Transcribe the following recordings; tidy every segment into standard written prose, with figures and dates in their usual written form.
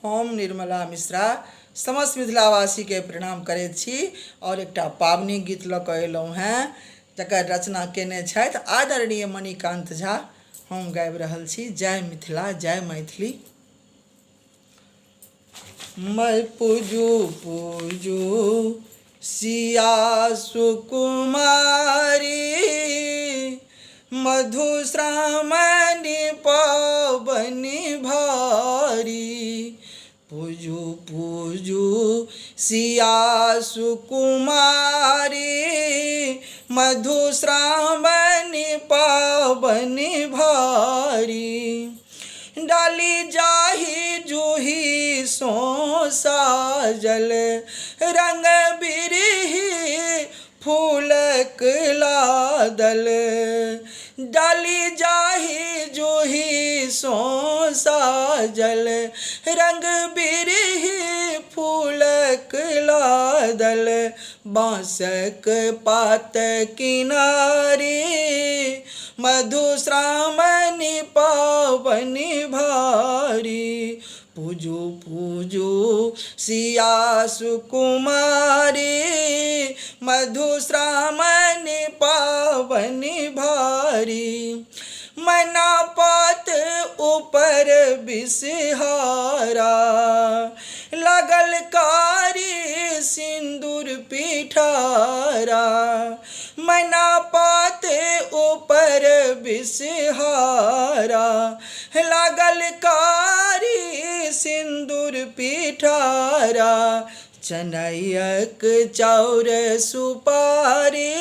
हम निर्मला मिश्रा समस्त मिथिलावासी के प्रणाम करैत छी और एकटा पावनी गीत लऽ कऽ अयलहुँ हेँ जकर रचना केने छथि आदरणीय मणिकान्त झा। हम गाबि रहल छी जय मिथिला जय मैथिली। मैं पूजू पूजू सिया सुकुमारी, मधुश्रावणी पावनी भारी। पूजू पूजू सिया सुकुमारी, मधुश्रावणी पावनी भारी। डाली जाही जूही सो साजल, रंग बिरही फूलक लादल। डाली जाही जूही सो साजल, रंग बिरही फूलक लादल। बाँसक पात किनारी, मधुश्रावणी पावनी भारी। पूजू पूजू सिया सुकुमारी, मधुश्रावणी पावनी भारी। मैना पात ऊपर बिसहारा, लगल कारी सिंदूर पिठारा। मैना पात ऊपर बिसहारा, लागल कारी सिंदूर पिठारा। चनैयक चाउर सुपारी,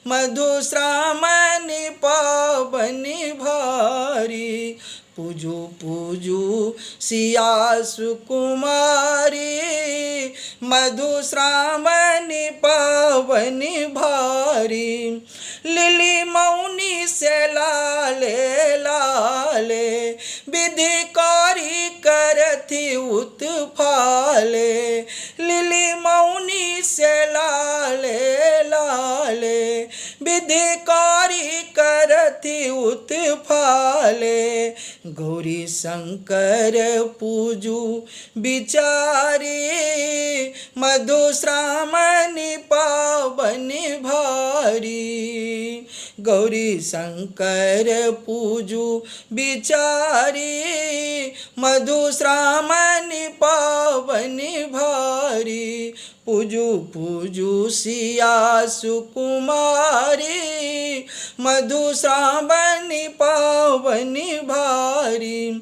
मधुश्रावणी पावनी भारी। पूजू पूजू सिया सुकुमारी, मधुश्रावणी पावनी भारी। लिली मौनी से लाले लाले, विधिकारी करथि उत्फाले। लिली मौनी से लाले लाले, विधिकारी करथि उत्फाले। गौरी शंकर पूजू बिचारी, मधुश्रावणी पावनी भारी। गौरी शंकर पूजू बिचारी, मधुश्रावणी पावनी भारी। पूजू पूजू सिया सुकुमारी, मधुश्रावणी पावनी भारी।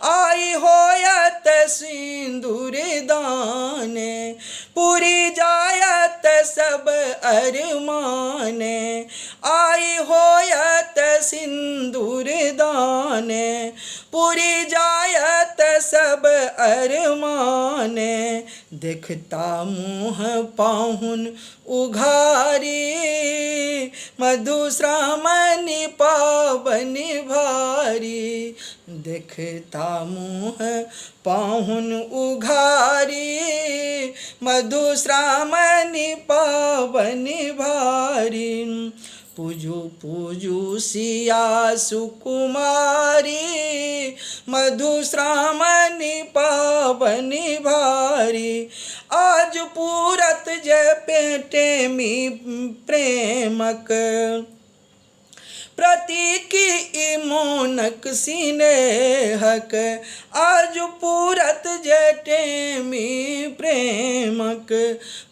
आई होयत सिंदूर दाने, पूरी जायत सब अरमाने। आई होयत सिंदूर दाने, पूरी जायत सब अरमाने। देखता मुँह पाहुन उघारी, मधुश्रावणी पावनी भारी। देखता मुँह पाहुन उघारी, मधुश्रावणी पावनी भारी। पूजू पूजू सिया सुकुमारी, मधुश्रावणी पावनी भारी। आज पूरत जय पेटे मी प्रेमक, प्रतीक मोनक सिनेहक। आज पूरत जटेमी प्रेमक,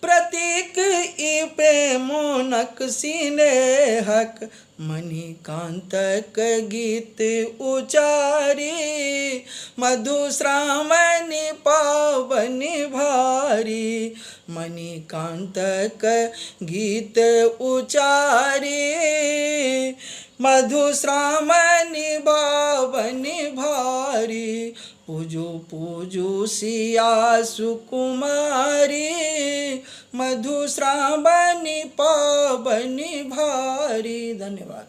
प्रतीक प्रेमोनक सिनेहक। मणिकान्तक गीत उचारी, मधुश्रावणी पावनी भारी। मणिकान्तक गीत उचारी, मधुश्रावणी पावनी भारी। पूजू पूजू सिया सुकुमारी, मधुश्रावणी पावनी भारी। धन्यवाद।